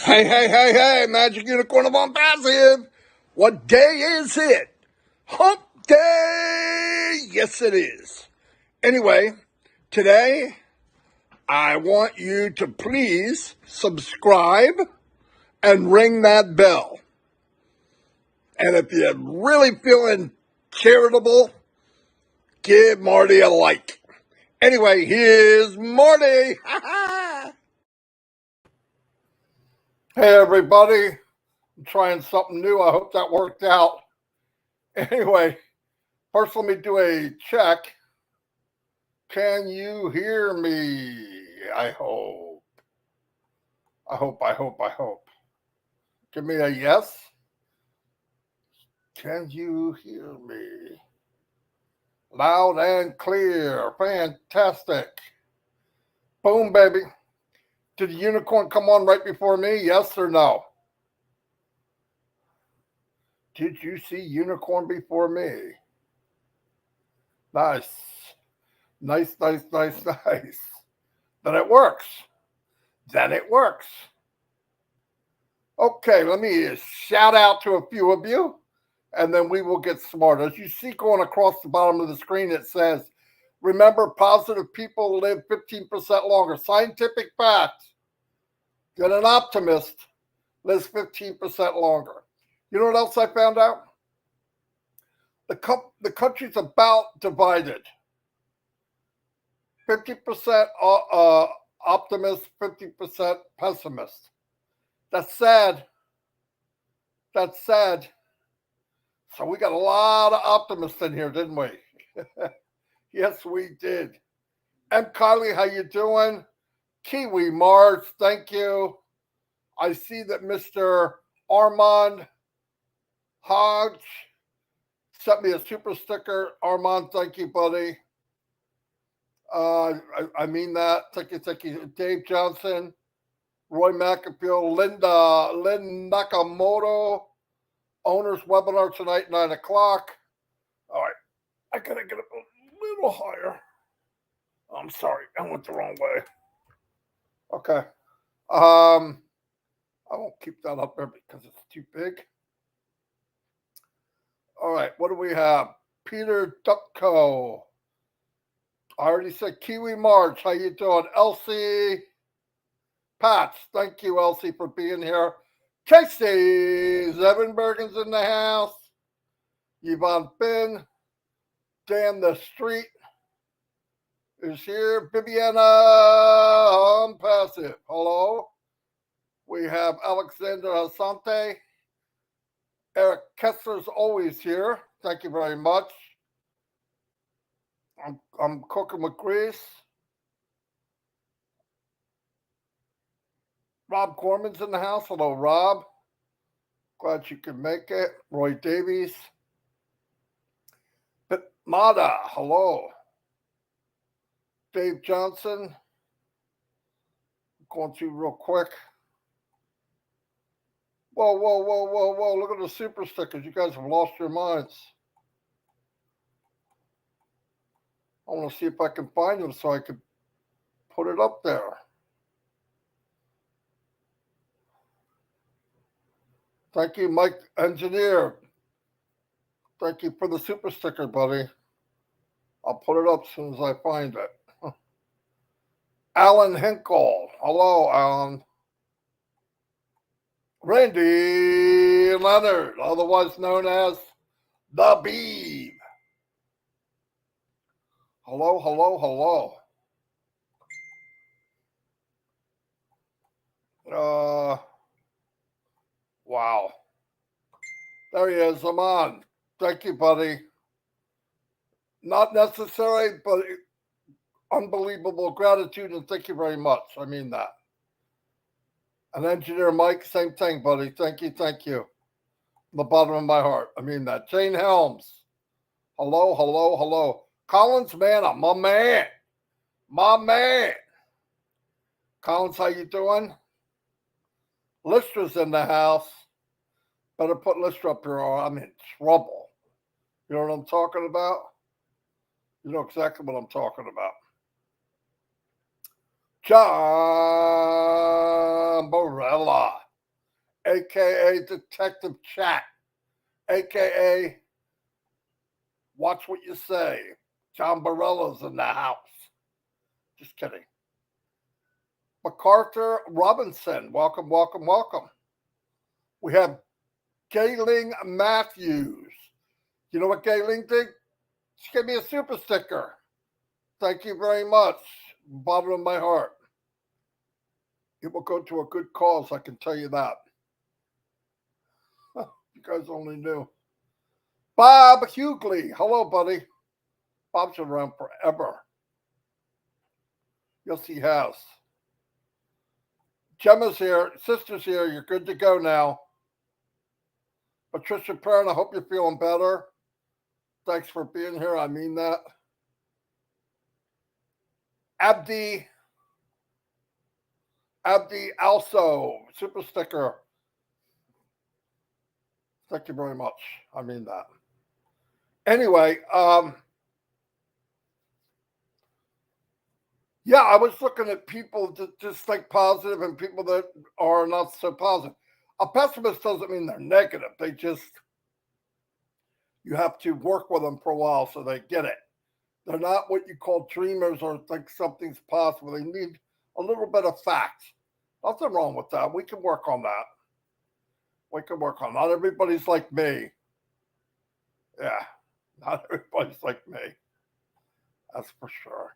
Hey, hey, hey, hey, Magic Unicorn of ONPASSIVE. What day is it? Hump Day! Yes, it is. Anyway, today I want you to please subscribe and ring that bell. And if you're really feeling charitable, give Marty a like. Anyway, here's Marty. Hey, everybody. I'm trying something new. I hope that worked out. Anyway, first let me do a check. Can you hear me? I hope. I hope. Give me a yes. Can you hear me? Loud and clear. Fantastic. Boom, baby. Did the unicorn come on right before me? Yes or no? Did you see unicorn before me? Nice. Nice. Then it works. Okay, let me shout out to a few of you, and then we will get smart. As you see going across the bottom of the screen, it says, remember, positive people live 15% longer. Scientific fact that an optimist lives 15% longer. You know what else I found out? The country's about divided. 50% optimist, 50% pessimist. That's sad. So we got a lot of optimists in here, didn't we? Yes, we did. And Kylie, how you doing? Kiwi Mars, thank you. I see that Mr. Armand Hodge sent me a super sticker. Armand, thank you, buddy. I mean that. Thank you. Dave Johnson, Roy McApeel, Lynn Nakamoto. Owner's webinar tonight, 9 o'clock. All right. I got to get up a little higher. I'm sorry. I went the wrong way. Okay. I won't keep that up there because it's too big. All right. What do we have? Peter Ducko. I already said Kiwi March. How you doing? Elsie Patch. Thank you, Elsie, for being here. Casey Zevenbergen's in the house. Yvonne Finn. Dan the Street is here. Viviana ONPASSIVE. Hello. We have Alexander Asante. Eric Kessler's always here. Thank you very much. I'm cooking with grease. Rob Corman's in the house. Hello, Rob. Glad you could make it. Roy Davies. Mada, hello. Dave Johnson. Going through real quick. Whoa. Look at the super stickers. You guys have lost your minds. I want to see if I can find them so I can put it up there. Thank you, Mike Engineer. Thank you for the super sticker, buddy. I'll put it up as soon as I find it. Alan Hinkle. Hello, Alan. Randy Leonard, otherwise known as the Beeb. Hello. Wow. There he is. I'm on. Thank you, buddy. Not necessary, but unbelievable gratitude, and thank you very much. I mean that. And Engineer Mike, same thing, buddy. Thank you. From the bottom of my heart. I mean that. Jane Helms. Hello. Collins Manna, my man. Collins, how you doing? Listra's in the house. Better put Listra up here or I'm in trouble. You know what I'm talking about? You know exactly what I'm talking about. John Borella. aka Detective Chat, aka Watch What You Say. John Barella's in the house. Just kidding. MacArthur Robinson, welcome, welcome, welcome. We have Gayling Matthews. You know what Gayling did? She gave me a super sticker. Thank you very much. Bottom of my heart. It will go to a good cause, I can tell you that. You guys only knew. Bob Hughley. Hello, buddy. Bob's been around forever. Yes, he has. Gemma's here. Sister's here. You're good to go now. Patricia Perrin, I hope you're feeling better. Thanks for being here. I mean that. Abdi also, super sticker. Thank you very much. I mean that. Anyway, yeah, I was looking at people that just think positive and people that are not so positive. A pessimist doesn't mean they're negative. They just, you have to work with them for a while so they get it. They're not what you call dreamers or think something's possible. They need a little bit of facts. Nothing wrong with that. We can work on that. We can work on. Not everybody's like me. Yeah, not everybody's like me. That's for sure.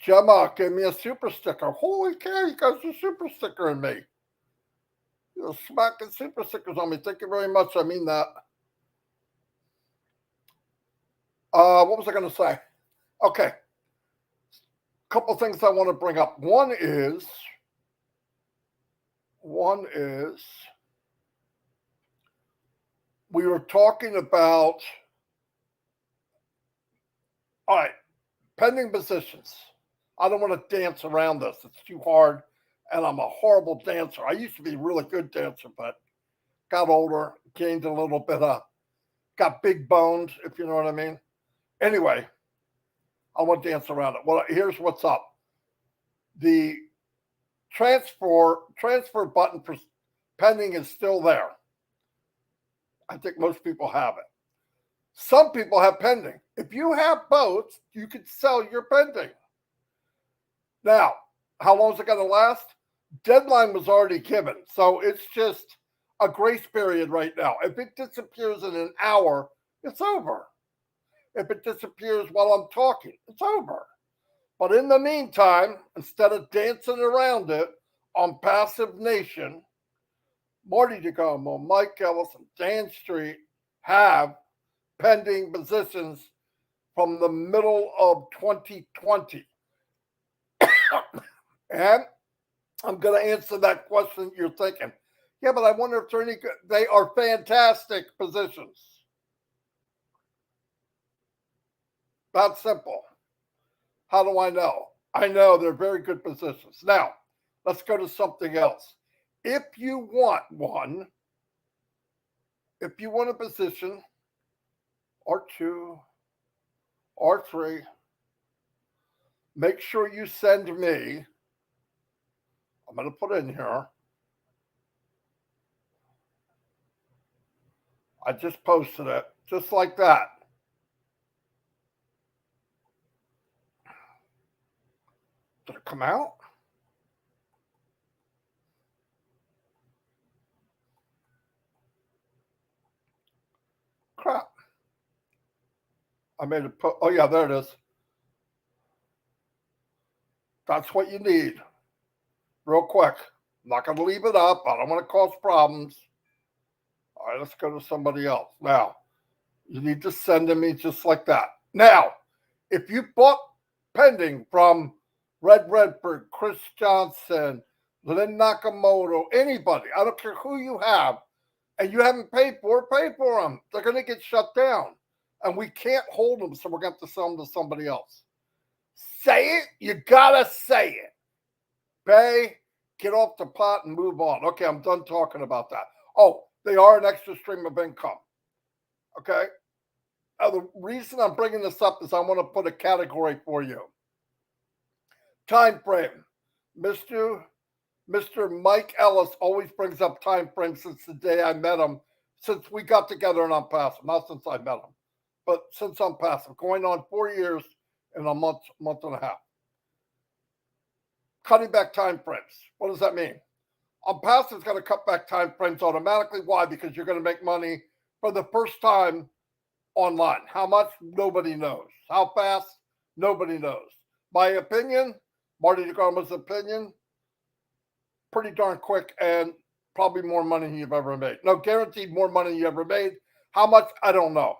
Gemma gave me a super sticker. Holy cow, you guys are super stickering me. You're smacking super stickers on me. Thank you very much. I mean that. What was I going to say? Okay. Couple things I want to bring up. One is we were talking about, all right, pending positions. I don't want to dance around this. It's too hard, and I'm a horrible dancer. I used to be a really good dancer, but got older, gained a little bit of, got big boned, if you know what I mean. Anyway, I want to dance around it. Well, here's what's up. The transfer button for pending is still there. I think most people have it. Some people have pending. If you have both, you can sell your pending. Now, how long is it going to last? Deadline was already given, so it's just a grace period right now. If it disappears in an hour, it's over. If it disappears while I'm talking, it's over. But in the meantime, instead of dancing around it on Passive Nation, Marty Degarmo, Mike Ellis, and Dan Street have pending positions from the middle of 2020. And I'm going to answer that question you're thinking. Yeah, but I wonder if they're any good. They are fantastic positions. That's simple. How do I know? I know they're very good positions. Now, let's go to something else. If you want one, if you want a position, or two, or three, make sure you send me. I'm going to put in here. I just posted it, just like that. Did it come out? Crap. I made it. Oh, yeah, there it is. That's what you need. Real quick. I'm not going to leave it up. I don't want to cause problems. All right, let's go to somebody else. Now, you need to send to me just like that. Now, if you bought pending from Red Redford, Chris Johnson, Lynn Nakamoto, anybody, I don't care who you have, and you haven't paid for them. They're going to get shut down. And we can't hold them, so we're going to have to sell them to somebody else. Say it. You got to say it. Pay, get off the pot, and move on. Okay, I'm done talking about that. Oh, they are an extra stream of income. Okay? The reason I'm bringing this up is I want to put a category for you. Time frame. Mr. Mike Ellis always brings up time frames since the day I met him, since we got together in ONPASSIVE, not since I met him, but since ONPASSIVE, going on 4 years and a month and a half. Cutting back time frames. What does that mean? ONPASSIVE is going to cut back time frames automatically. Why? Because you're going to make money for the first time online. How much? Nobody knows. How fast? Nobody knows. My opinion, Marty Degarmo's opinion, pretty darn quick and probably more money than you've ever made. No, guaranteed more money than you ever made. How much? I don't know.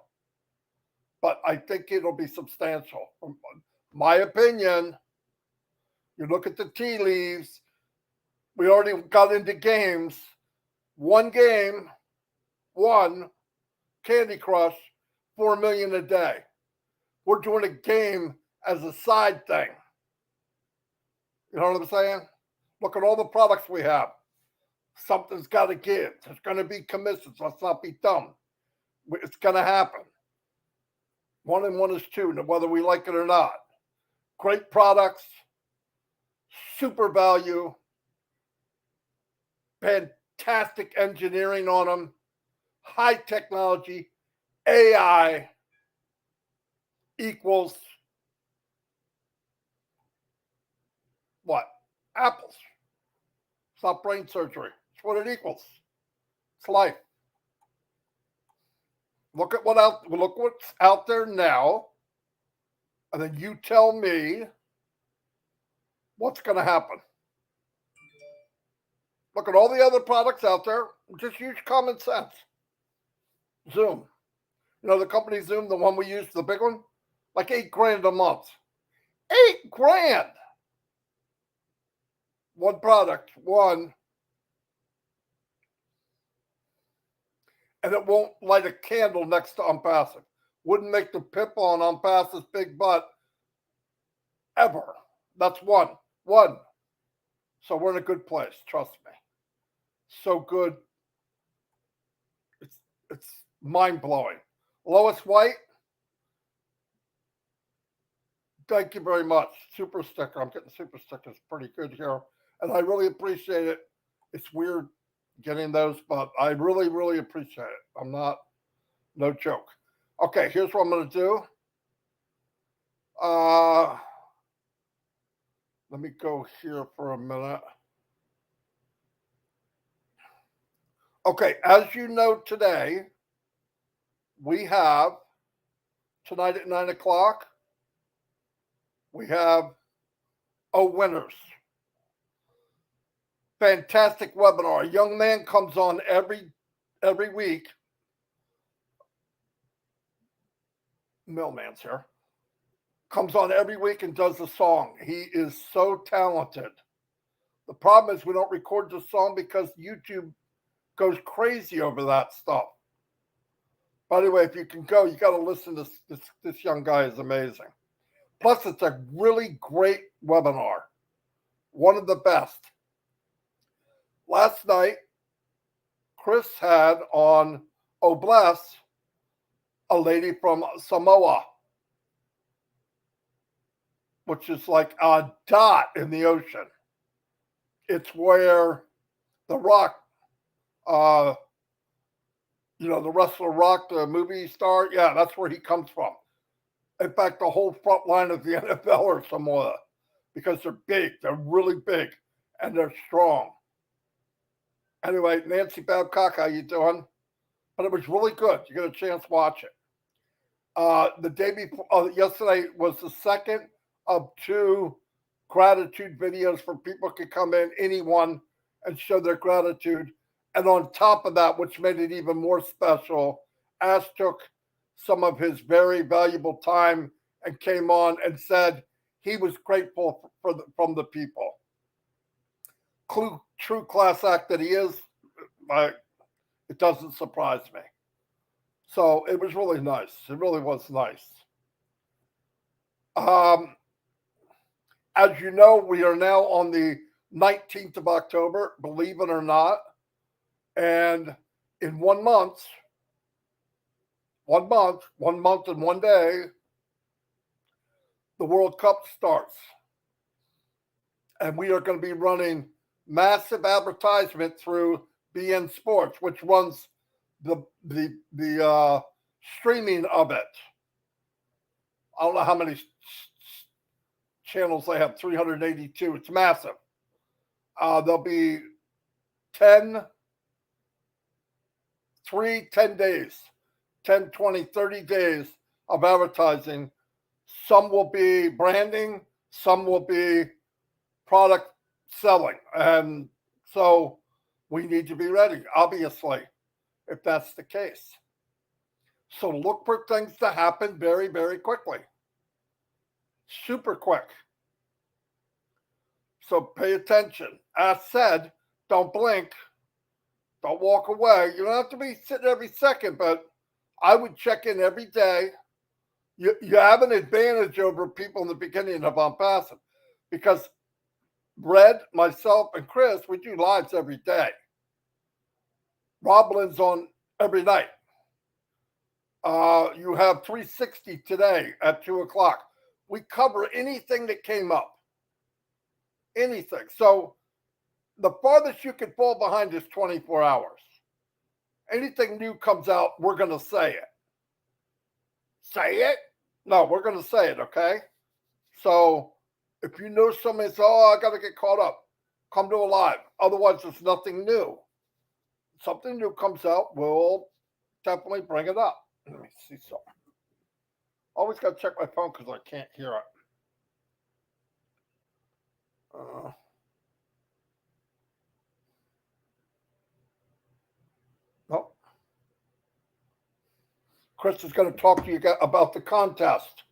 But I think it'll be substantial. My opinion, you look at the tea leaves, we already got into games. One game, Candy Crush, 4 million a day. We're doing a game as a side thing. You know what I'm saying? Look at all the products we have. Something's got to give. There's going to be commissions. Let's not be dumb. It's going to happen. 1 and 1 is 2, whether we like it or not. Great products, super value, fantastic engineering on them, high technology, AI equals what? Apples. It's not brain surgery. It's what it equals. It's life. Look what's out there now, and then you tell me what's going to happen. Look at all the other products out there. Just use common sense. Zoom. You know the company Zoom, the one we use, the big one? Like $8,000 a month. $8,000. One product, and it won't light a candle next to ONPASSIVE. Wouldn't make the pimp on ONPASSIVE's big butt ever. That's one. So we're in a good place, trust me. So good. It's mind-blowing. Lois White, thank you very much. Super sticker. I'm getting super stickers pretty good here. And I really appreciate it. It's weird getting those, but I really, really appreciate it. I'm not, no joke. Okay, here's what I'm going to do. Let me go here for a minute. Okay, as you know today, we have, tonight at 9 o'clock, we have winners. Fantastic webinar. A young man comes on every week. Millman's here. Comes on every week and does a song. He is so talented. The problem is we don't record the song because YouTube goes crazy over that stuff. By the way, if you can go, you got to listen to this young guy is amazing. Plus, it's a really great webinar. One of the best. Last night, Chris had on Bless a lady from Samoa, which is like a dot in the ocean. It's where The Rock, the wrestler Rock, the movie star, yeah, that's where he comes from. In fact, the whole front line of the NFL are Samoa because they're big, they're really big, and they're strong. Anyway, Nancy Babcock, how you doing? But it was really good. You get a chance, watch it. The day before, yesterday was the second of 2 gratitude videos for people to come in, anyone, and show their gratitude. And on top of that, which made it even more special, Ash took some of his very valuable time and came on and said he was grateful from the people. True class act that he is, it doesn't surprise me. So it was really nice. It really was nice. As you know, we are now on the 19th of October, believe it or not. And in 1 month and 1 day, the World Cup starts. And we are going to be running massive advertisement through BN Sports, which runs the streaming of it. I don't know how many channels they have, 382. It's massive. There'll be 10 days, 10, 20, 30 days of advertising. Some will be branding, some will be product selling. And so we need to be ready, obviously, if that's the case. So look for things to happen very, very quickly. Super quick. So pay attention. As said, don't blink. Don't walk away. You don't have to be sitting every second, but I would check in every day. You have an advantage over people in the beginning of ONPASSIVE because Red, myself, and Chris, we do lives every day. Roblin's on every night. You have 360 today at 2 o'clock. We cover anything that came up. Anything. So the farthest you can fall behind is 24 hours. Anything new comes out, we're going to say it. Say it? No, we're going to say it, okay? So if you know somebody says, oh, I got to get caught up, come to a live. Otherwise, there's nothing new. Something new comes out, we'll definitely bring it up. Let me see something. Always got to check my phone because I can't hear it. Oh. Chris is going to talk to you about the contest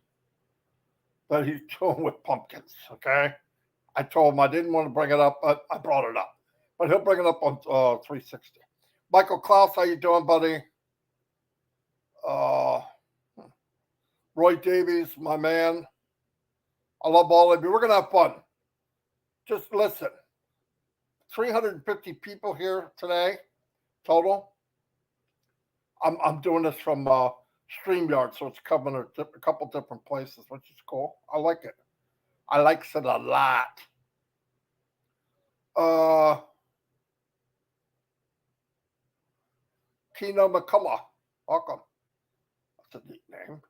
that he's doing with pumpkins, okay? I told him I didn't want to bring it up, but I brought it up. But he'll bring it up on 360. Michael Klaus, how you doing, buddy? Roy Davies, my man. I love all of you. We're going to have fun. Just listen. 350 people here today, total. I'm doing this from StreamYard, so it's covering a couple different places, which is cool. I like it. I like it a lot. Kino McCullough, welcome. That's a neat name.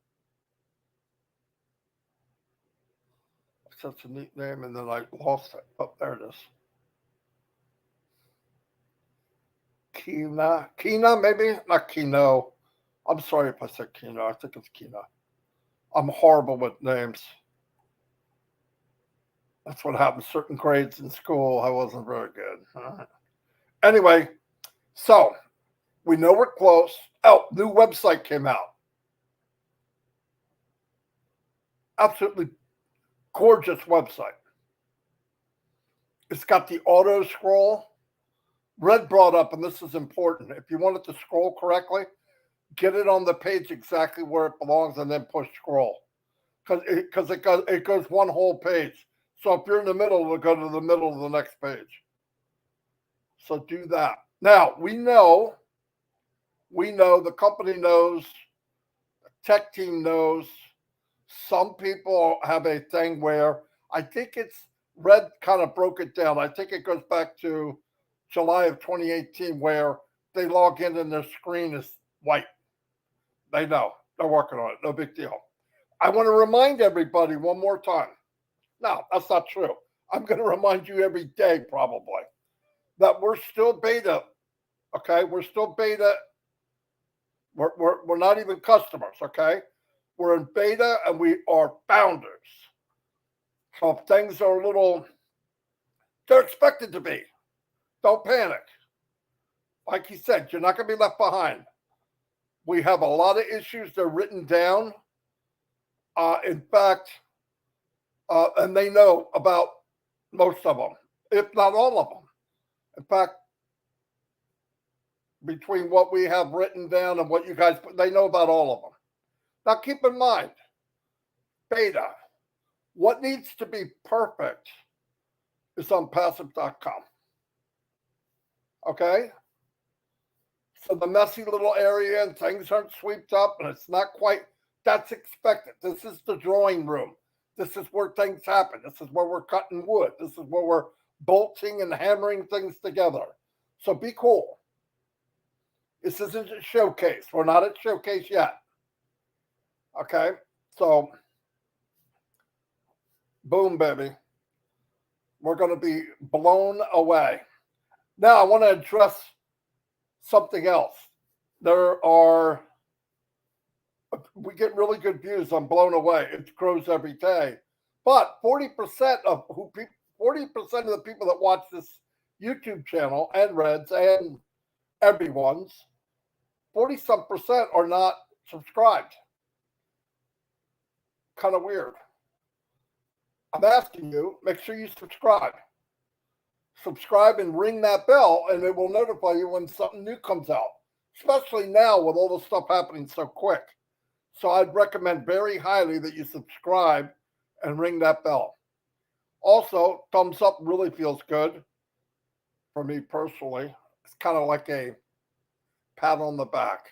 Such a neat name, and then I lost it. Oh, there it is. Kina, maybe? Not Kino. I'm sorry if I said Kino. I think it's Kina. I'm horrible with names. That's what happened. Certain grades in school, I wasn't very good. Anyway, so we know we're close. Oh, new website came out. Absolutely gorgeous website. It's got the auto scroll. Red brought up, and this is important. If you want it to scroll correctly, get it on the page exactly where it belongs and then push scroll. Because it goes one whole page. So if you're in the middle, it'll go to the middle of the next page. So do that. Now, we know, the company knows, the tech team knows. Some people have a thing where I think it's Red kind of broke it down. I think it goes back to July of 2018 where they log in and their screen is white. They know. They're working on it. No big deal. I want to remind everybody one more time. No, that's not true. I'm going to remind you every day probably that we're still beta. Okay? We're still beta. We're not even customers, okay? We're in beta and we are founders. So if things are a little, they're expected to be. Don't panic. Like he said, you're not going to be left behind. We have a lot of issues. They're written down. In fact, and they know about most of them, if not all of them. In fact, between what we have written down and what you guys put, they know about all of them. Now, keep in mind, beta, what needs to be perfect is on passive.com. Okay? So the messy little area and things aren't swept up and it's not quite, that's expected. This is the drawing room. This is where things happen. This is where we're cutting wood. This is where we're bolting and hammering things together. So be cool. This isn't a showcase. We're not at showcase yet. Okay? So, boom, baby. We're going to be blown away. Now, I want to address something else. We get really good views on Blown Away. It grows every day. But 40% of the people that watch this YouTube channel and Red's and everyone's, 40-some% are not subscribed. Kind of weird. I'm asking you, make sure you subscribe. Subscribe and ring that bell, and it will notify you when something new comes out, especially now with all the stuff happening so quick. So I'd recommend very highly that you subscribe and ring that bell. Also, thumbs up really feels good for me personally. It's kind of like a pat on the back.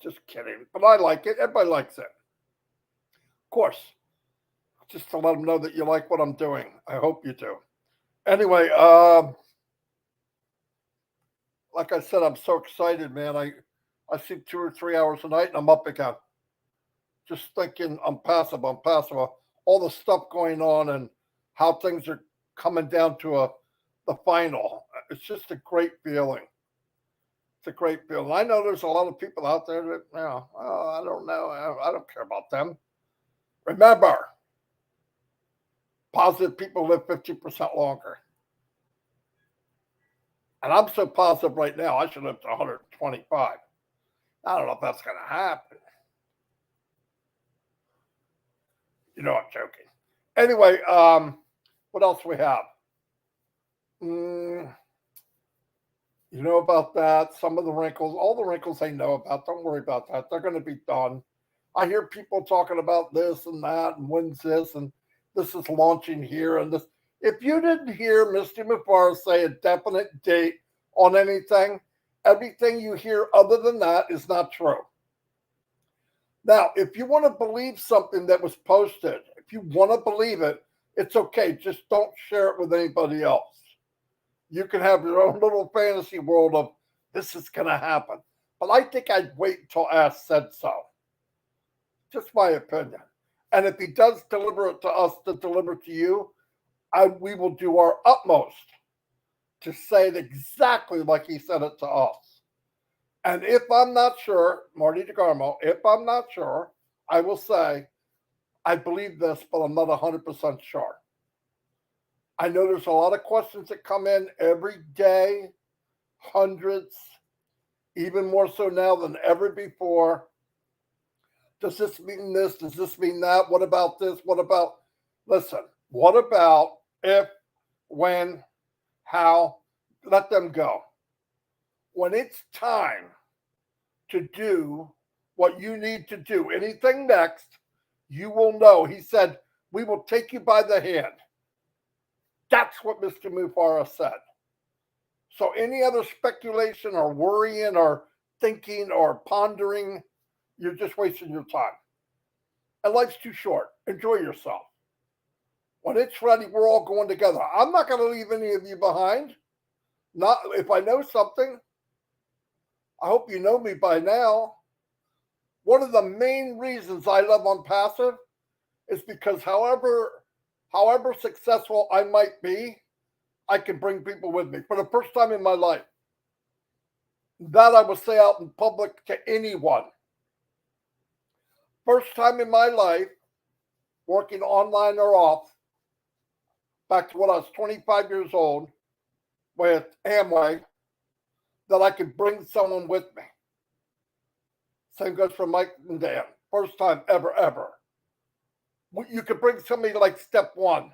Just kidding. But I like it. Everybody likes it. Of course, just to let them know that you like what I'm doing. I hope you do. Anyway, like I said, I'm so excited, man. I sleep 2 or 3 hours a night and I'm up again. Just thinking I'm passive. All the stuff going on and how things are coming down to the final. It's just a great feeling. It's a great feeling. I know there's a lot of people out there that, I don't know. I don't care about them. Remember, positive people live 50% longer. And I'm so positive right now, I should live to 125. I don't know if that's going to happen. You know I'm joking. Anyway, what else we have? You know about that. Some of the wrinkles, all the wrinkles they know about, don't worry about that. They're going to be done. I hear people talking about this and that and when's this and this is launching here and this. If you didn't hear Mr. Mufara say a definite date on anything, everything you hear other than that is not true. Now, if you want to believe something that was posted, if you want to believe it, it's okay. Just don't share it with anybody else. You can have your own little fantasy world of this is going to happen. But I think I'd wait until Ash said so. Just my opinion. And if he does deliver it to us to deliver to you, we will do our utmost to say it exactly like he said it to us. And if I'm not sure, Marty Degarmo, if I'm not sure, I will say, I believe this, but I'm not 100% sure. I know there's a lot of questions that come in every day, hundreds, even more so now than ever before. Does this mean this? Does this mean that? What about this? Listen, what about if, when, how? Let them go. When it's time to do what you need to do, anything next, you will know. He said, we will take you by the hand. That's what Mr. Mufara said. So any other speculation or worrying or thinking or pondering, you're just wasting your time. And life's too short. Enjoy yourself. When it's ready, we're all going together. I'm not going to leave any of you behind. Not if I know something. I hope you know me by now. One of the main reasons I love ONPASSIVE is because however successful I might be, I can bring people with me for the first time in my life. That I will say out in public to anyone. First time in my life, working online or off, back to when I was 25 years old with Amway, that I could bring someone with me. Same goes for Mike and Dan. First time ever. You could bring somebody like step one,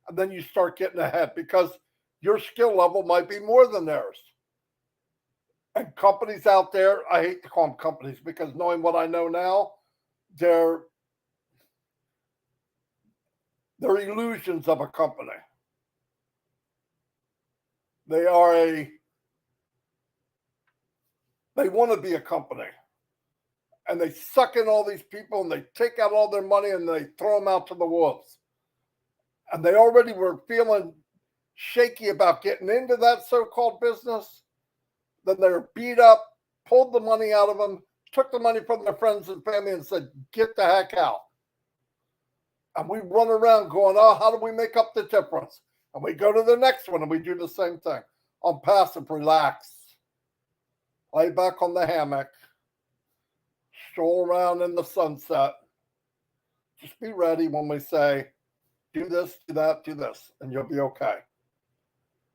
and then you start getting ahead because your skill level might be more than theirs. And companies out there, I hate to call them companies because knowing what I know now, they're illusions of a company. They want to be a company. and they suck in all these people and they take out all their money and they throw them out to the wolves. And they already were feeling shaky about getting into that so-called business. Then they were beat up, pulled the money out of them, took the money from their friends and family and said, get the heck out. And we run around going, oh, how do we make up the difference? And we go to the next one and we do the same thing. On passive, relax. Lay back on the hammock. Stroll around in the sunset. Just be ready when we say, do this, do that, do this, and you'll be okay.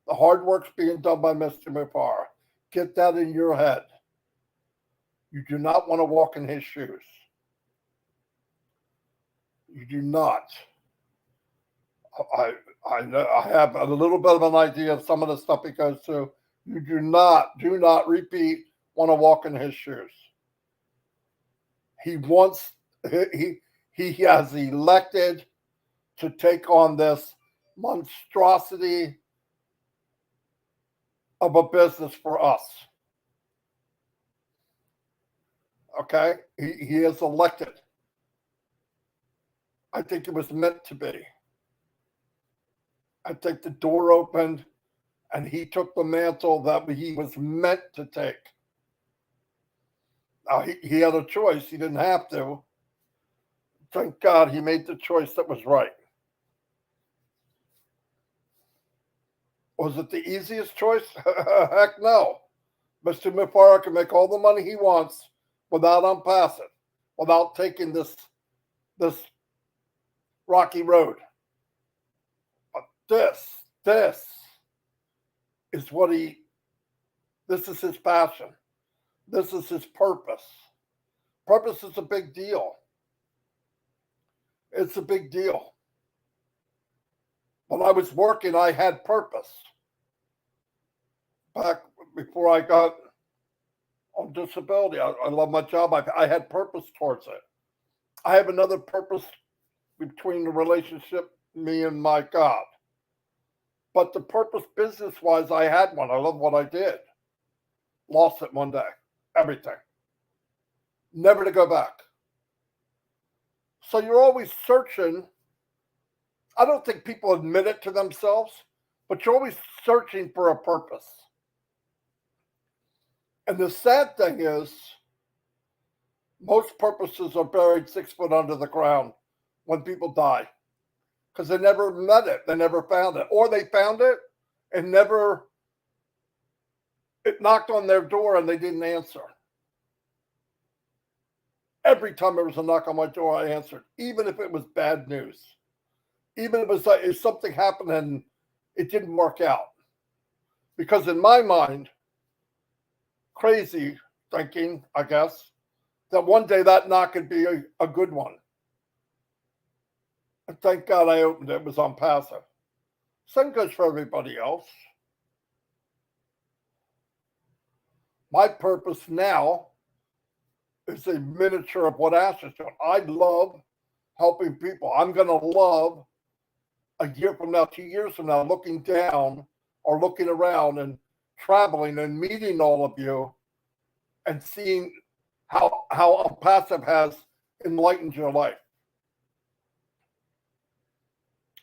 The hard work's being done by Mr. Mufara. Get that in your head. You do not want to walk in his shoes. You do not. I know I have a little bit of an idea of some of the stuff he goes through. You do not repeat, want to walk in his shoes. He has elected to take on this monstrosity of a business for us. Okay? He is elected. I think it was meant to be. I think the door opened and he took the mantle that he was meant to take. Now, he had a choice. He didn't have to. Thank God he made the choice that was right. Was it the easiest choice? Heck no. Mr. Mufara can make all the money he wants without ONPASSIVE, without taking this rocky road. But this is what this is his passion. This is his purpose. Purpose is a big deal. It's a big deal. When I was working, I had purpose. Back before I got on disability, I love my job. I had purpose towards it. I have another purpose between the relationship, me and my God. But the purpose business-wise, I had one. I love what I did. Lost it one day. Everything. Never to go back. So you're always searching. I don't think people admit it to themselves, but you're always searching for a purpose. And the sad thing is, most purposes are buried 6 foot under the ground when people die. Because they never met it. They never found it. Or they found it and it knocked on their door and they didn't answer. Every time there was a knock on my door, I answered, even if it was bad news. Even if it was like, if something happened and it didn't work out. Because in my mind, crazy thinking, I guess, that one day that knock could be a good one. And thank God I opened it. It was ONPASSIVE. Same goes for everybody else. My purpose now is a miniature of what Ash is doing. I love helping people. I'm going to love a year from now, 2 years from now, looking down or looking around and traveling and meeting all of you and seeing how ONPASSIVE has enlightened your life.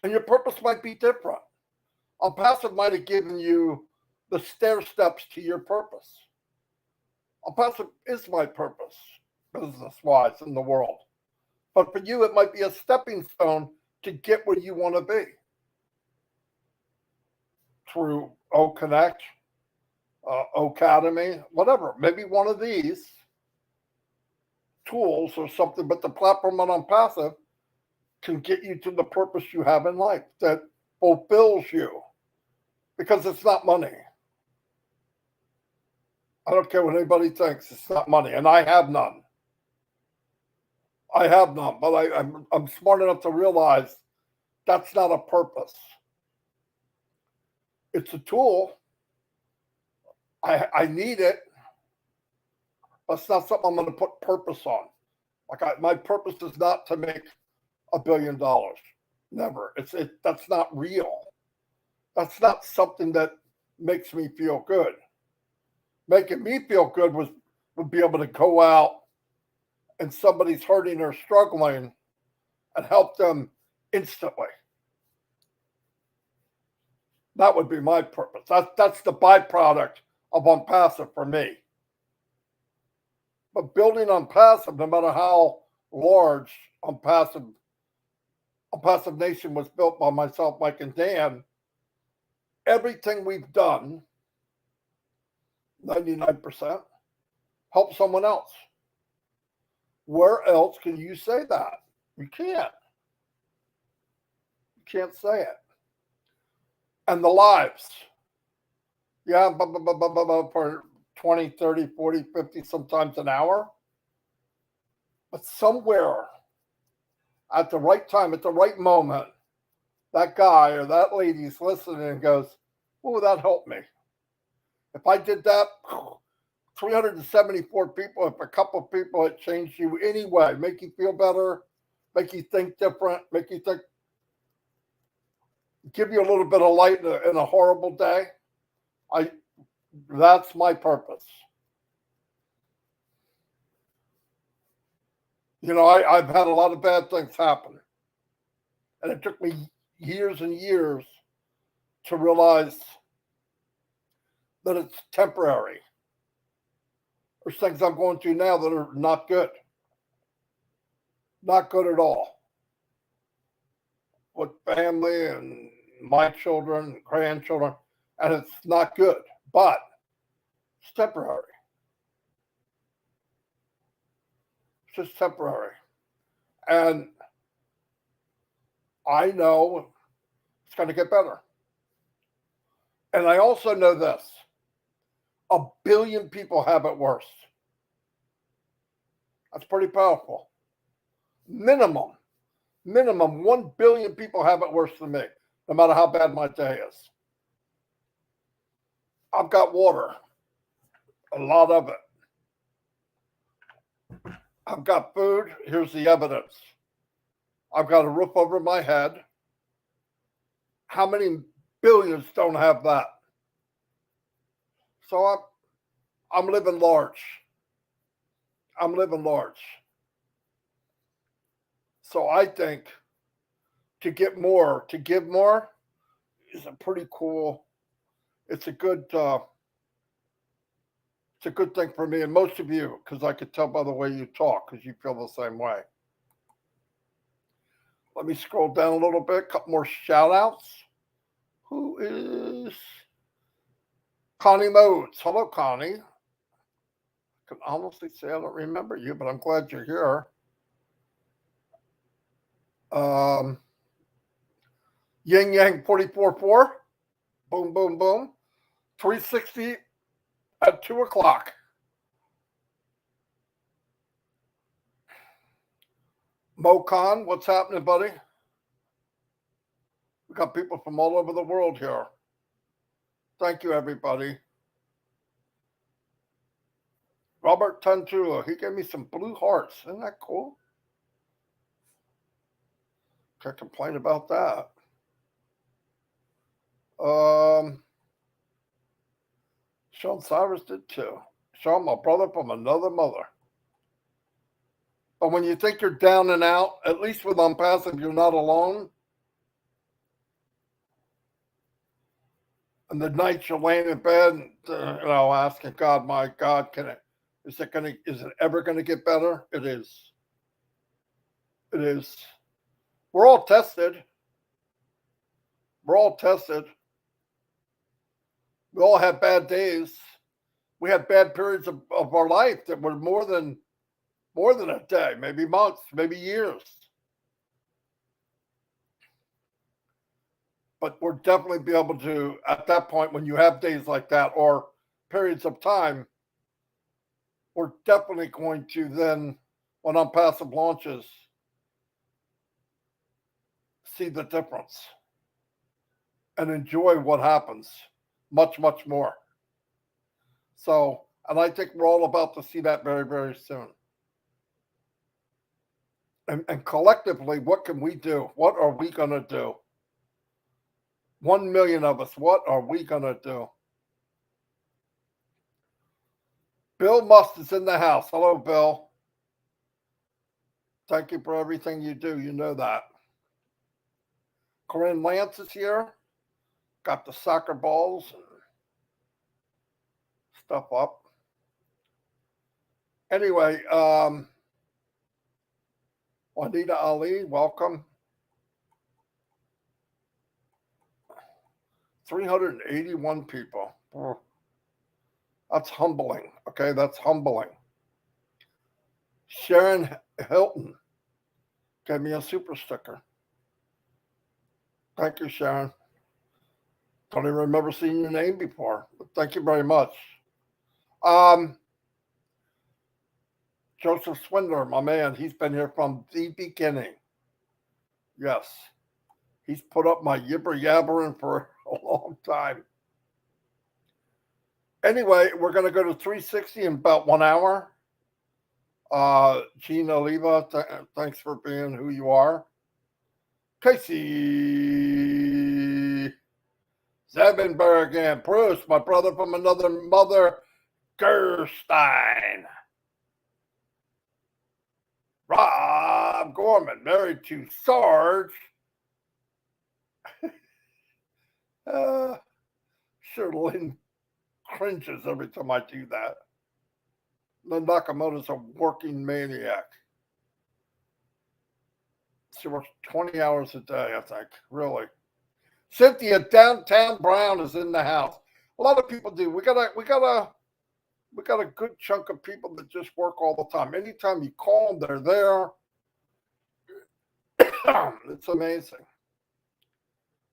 And your purpose might be different. ONPASSIVE might have given you the stair steps to your purpose. ONPASSIVE is my purpose, business-wise, in the world. But for you, it might be a stepping stone to get where you want to be. Through O-Connect, O-Academy, whatever. Maybe one of these tools or something, but the platform on ONPASSIVE can get you to the purpose you have in life that fulfills you. Because it's not money. I don't care what anybody thinks. It's not money. And I have none. I have none. But I'm smart enough to realize that's not a purpose. It's a tool. I need it. But it's not something I'm going to put purpose on. My purpose is not to make $1 billion. Never. That's not real. That's not something that makes me feel good. Making me feel good would be able to go out and somebody's hurting or struggling and help them instantly. That would be my purpose. That's the byproduct of ONPASSIVE for me. But building ONPASSIVE, no matter how large ONPASSIVE Nation was built by myself, Mike, and Dan, everything we've done, 99%, help someone else. Where else can you say that? You can't. You can't say it. And the lives. Yeah, for 20, 30, 40, 50, sometimes an hour. But somewhere at the right time, at the right moment, that guy or that lady's listening and goes, oh, that helped me. If I did that, 374 people, if a couple of people, it changed you anyway, make you feel better, make you think different, make you think, give you a little bit of light in a horrible day. That's my purpose. You know, I've had a lot of bad things happen. And it took me years and years to realize that it's temporary. There's things I'm going through now that are not good. Not good at all. With family and my children, grandchildren, and it's not good. But it's temporary. It's just temporary. And I know it's going to get better. And I also know this. 1 billion people have it worse. That's pretty powerful. Minimum 1 billion people have it worse than me, no matter how bad my day is. I've got water, a lot of it. I've got food. Here's the evidence. I've got a roof over my head. How many billions don't have that? So I'm living large. I'm living large. So I think to give more is a pretty cool. It's a good thing for me and most of you, because I could tell by the way you talk, because you feel the same way. Let me scroll down a little bit. A couple more shout outs. Who is Connie Modes? Hello, Connie. I can honestly say I don't remember you, but I'm glad you're here. Yin Yang 44.4. Boom, boom, boom. 360 at 2 o'clock. Mo Khan, what's happening, buddy? We got people from all over the world here. Thank you, everybody. Robert Tantula, he gave me some blue hearts. Isn't that cool? Can't complain about that. Sean Cyrus did too. Sean, my brother from another mother. But when you think you're down and out, at least with ONPASSIVE, you're not alone. And the nights you're laying in bed, asking God, my God, is it ever going to get better? It is. It is. We're all tested. We're all tested. We all have bad days. We have bad periods of our life that were more than a day, maybe months, maybe years. But we'll definitely be able to, at that point, when you have days like that or periods of time, we're definitely going to then, when ONPASSIVE launches, see the difference and enjoy what happens much, much more. So, and I think we're all about to see that very, very soon. And collectively, what can we do? What are we going to do? 1 million of us, what are we going to do? Bill Must is in the house. Hello, Bill. Thank you for everything you do. You know that. Corinne Lance is here. Got the soccer balls and stuff up. Anyway, Juanita Ali, welcome. 381 people. That's humbling. Okay, that's humbling. Sharon Hilton gave me a super sticker. Thank you, Sharon. Don't even remember seeing your name before, but thank you very much. Joseph Swindler, my man, he's been here from the beginning. Yes, he's put up my yibber yabbering for a long time. Anyway, we're going to go to 360 in about 1 hour. Gina Oliva, thanks for being who you are. Casey Zevenberg and Bruce, my brother from another mother, Gerstein. Rob Gorman, married to Sarge. Sure, Lynn cringes every time I do that. Lynn Nakamoto's a working maniac. She works 20 hours a day, I think, really. Cynthia Downtown Brown is in the house. A lot of people do. We got a good chunk of people that just work all the time. Anytime you call them, they're there. It's amazing.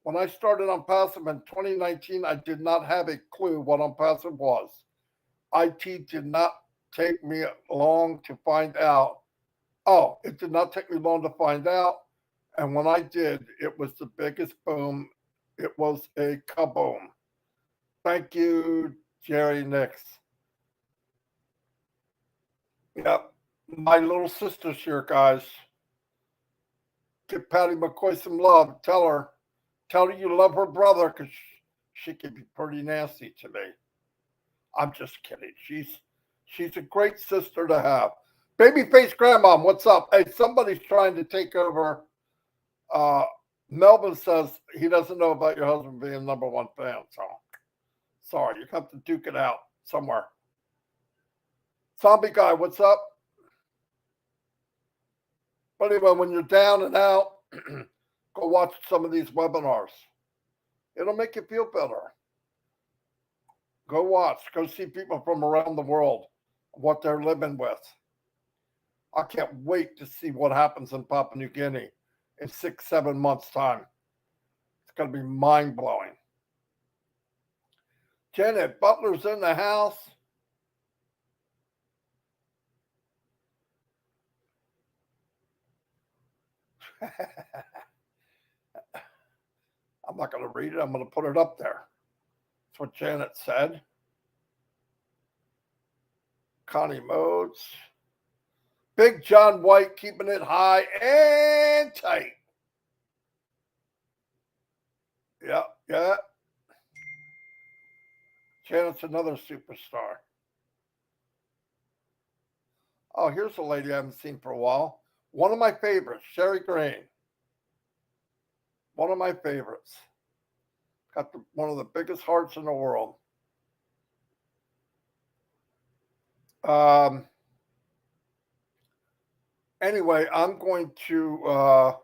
When I started ONPASSIVE in 2019, I did not have a clue what ONPASSIVE was. IT did not take me long to find out. Oh, it did not take me long to find out. And when I did, it was the biggest boom. It was a kaboom. Thank you, Jerry Nix. Yep, my little sister's here, guys. Give Patty McCoy some love. Tell her you love her brother, because she can be pretty nasty to me. I'm just kidding. She's a great sister to have. Babyface Grandma, what's up? Hey, somebody's trying to take over. Melvin says he doesn't know about your husband being #1 fan, so sorry, you have to duke it out somewhere. Zombie Guy, what's up? But anyway, when you're down and out, go watch some of these webinars. It'll make you feel better. Go watch. Go see people from around the world, what they're living with. I can't wait to see what happens in Papua New Guinea in 6-7 months' time. It's going to be mind-blowing. Janet Butler's in the house. I'm not going to read it. I'm going to put it up there. That's what Janet said. Connie Modes. Big John White keeping it high and tight. Yeah. Janet's another superstar. Oh, here's a lady I haven't seen for a while. One of my favorites, Sherry Green. One of my favorites. Got one of the biggest hearts in the world. Anyway, I'm going to, oh,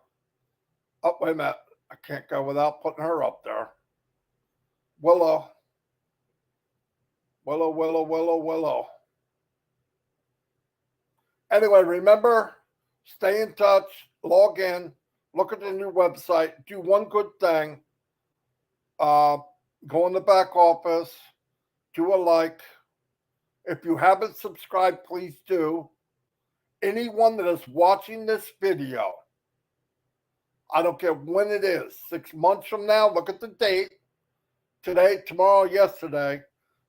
wait a minute. I can't go without putting her up there. Willow. Anyway, remember, stay in touch, log in, look at the new website, do one good thing. Go in the back office, do a like. If you haven't subscribed, please do. Anyone that is watching this video, I don't care when it is, 6 months from now, look at the date, today, tomorrow, yesterday,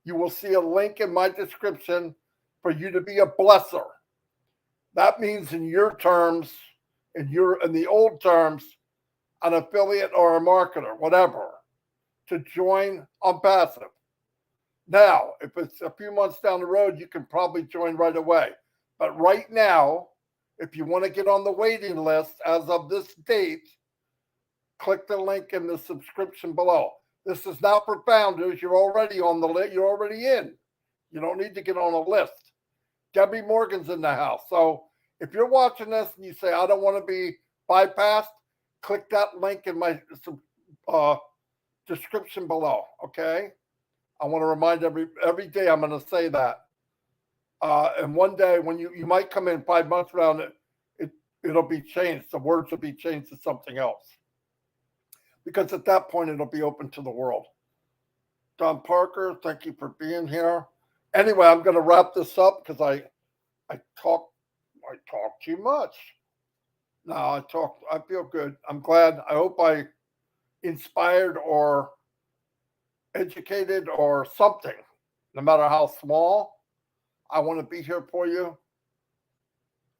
you will see a link in my description for you to be a blesser. That means in your terms, in the old terms, an affiliate or a marketer, whatever, to join ONPASSIVE. Now, if it's a few months down the road, you can probably join right away. But right now, If you want to get on the waiting list as of this date, click the link in the subscription below. This is not for founders. You're already on the list. You're already in. You don't need to get on a list. Debbie Morgan's in the house. So if you're watching this and you say, I don't want to be bypassed, click that link in my description below, okay? I want to remind every day I'm going to say that. And one day when you might come in 5 months around, it'll be changed. The words will be changed to something else. Because at that point, it'll be open to the world. Don Parker, thank you for being here. Anyway, I'm going to wrap this up because I talk too much. No, I feel good. I'm glad. I hope I inspired or educated or something, no matter how small. I want to be here for you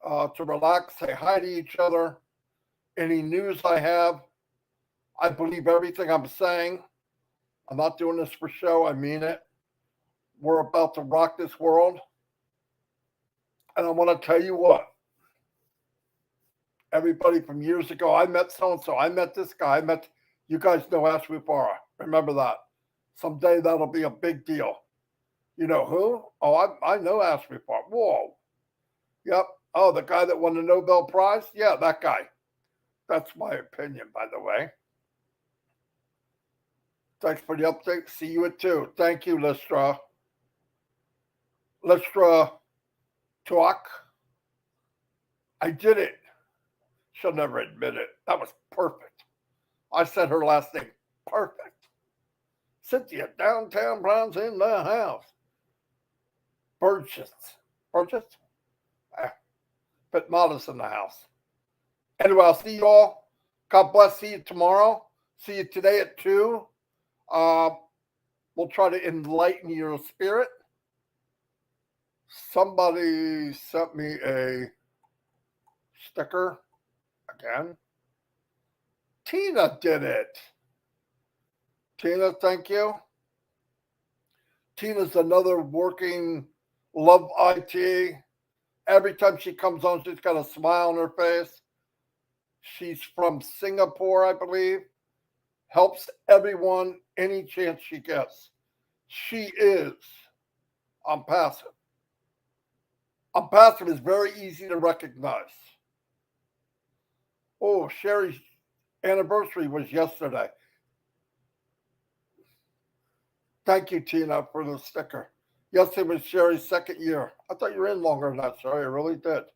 to relax, say hi to each other. Any news I have, I believe everything I'm saying. I'm not doing this for show. I mean it. We're about to rock this world. And I want to tell you what. Everybody from years ago, I met so-and-so. I met this guy. You guys know Ashley Farah. Remember that. Someday that'll be a big deal. You know who? Oh, I know Ashley Farah. Whoa. Yep. Oh, the guy that won the Nobel Prize? Yeah, that guy. That's my opinion, by the way. Thanks for the update. See you at 2. Thank you, Listra. Listra Talk. I did it. She'll never admit it. That was perfect. I said her last name. Perfect. Cynthia, downtown Brown's in the house. Burgess. But Mata's in the house. Anyway, I'll see you all. God bless. See you tomorrow. See you today at 2. We'll try to enlighten your spirit. Somebody sent me a sticker again. Tina did it. Tina, thank you. Tina's another working, love IT. Every time she comes on, she's got a smile on her face. She's from Singapore, I believe. Helps everyone any chance she gets. She is ONPASSIVE. ONPASSIVE is very easy to recognize. Oh, Sherry's anniversary was yesterday. Thank you, Tina, for the sticker. Yesterday was Sherry's 2nd year. I thought you were in longer than that, Sherry. I really did. It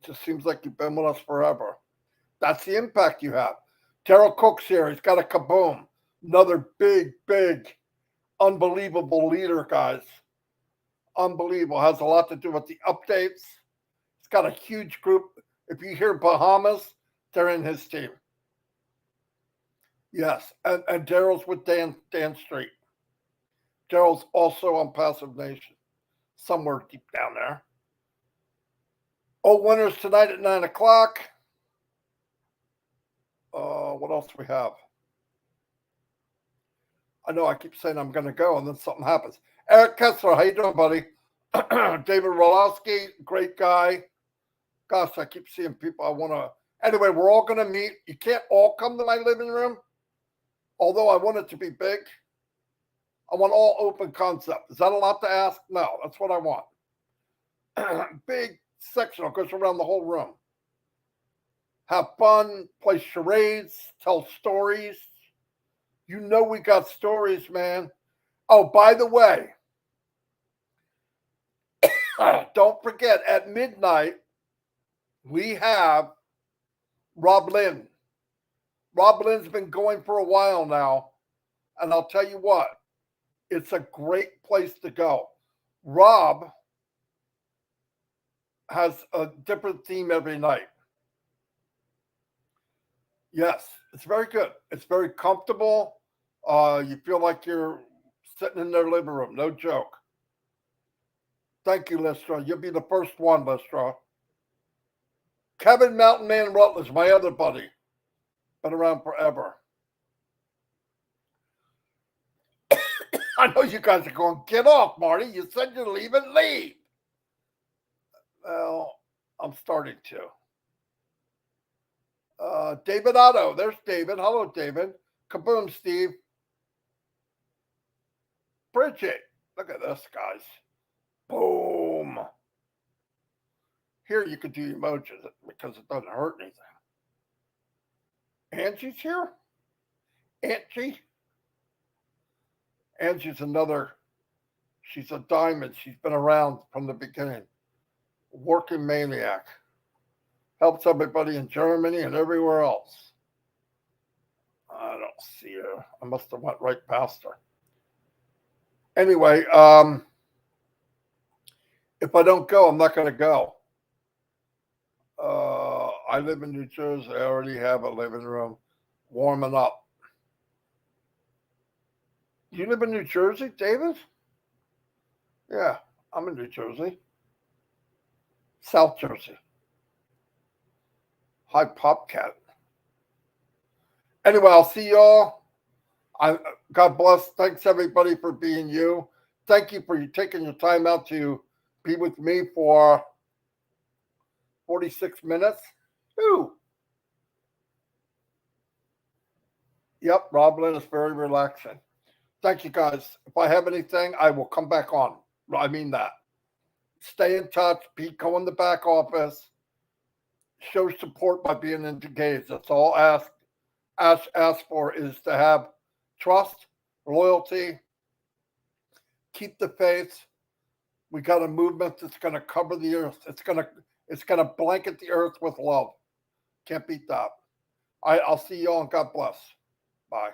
just seems like you've been with us forever. That's the impact you have. Terrell Cook's here. He's got a kaboom. Another big, unbelievable leader, guys. Unbelievable. Has a lot to do with the updates. He's got a huge group. If you hear Bahamas, they're in his team. Yes, and Daryl's with Dan Street. Daryl's also on Passive Nation, somewhere deep down there. Oh, winners tonight at 9 o'clock. What else do we have? I know I keep saying I'm going to go, and then something happens. Eric Kessler, how you doing, buddy? David Rolowski, great guy. Gosh, I keep seeing people I want to. Anyway, we're all going to meet. You can't all come to my living room, although I want it to be big. I want all open concept. Is that a lot to ask? No, that's what I want. Big sectional goes around the whole room. Have fun, play charades, tell stories. You know we got stories, man. Oh, by the way, don't forget, at midnight, we have Rob Lynn. Rob Lynn's been going for a while now, and I'll tell you what, it's a great place to go. Rob has a different theme every night. Yes, it's very good. It's very comfortable. You feel like you're sitting in their living room. No joke. Thank you, Listra. You'll be the first one, Listra. Kevin Mountain Man Rutledge, my other buddy. Been around forever. I know you guys are going, get off, Marty. You said you're leaving, leave. Well, I'm starting to. David Otto. There's David. Hello, David. Kaboom, Steve. Bridget. Look at this, guys. Boom. Here you could do emojis because it doesn't hurt anything. Angie's here? Angie? Angie's another, she's a diamond. She's been around from the beginning. Working maniac. Helps everybody in Germany and everywhere else. I don't see her. I must have went right past her. Anyway, if I don't go, I'm not going to go. I live in New Jersey. I already have a living room warming up. You live in New Jersey, David? Yeah, I'm in New Jersey. South Jersey. Hi, Popcat. Anyway, I'll see y'all. God bless. Thanks, everybody, for being you. Thank you for taking your time out to be with me for 46 minutes. Ooh. Yep, Roblin is very relaxing. Thank you, guys. If I have anything, I will come back on. I mean that. Stay in touch. Go in the back office. Show support by being engaged. That's all ask for is to have trust, loyalty, keep the faith. We got a movement that's going to cover the earth. It's going to blanket the earth with love. Can't beat that. I'll see y'all and God bless. Bye.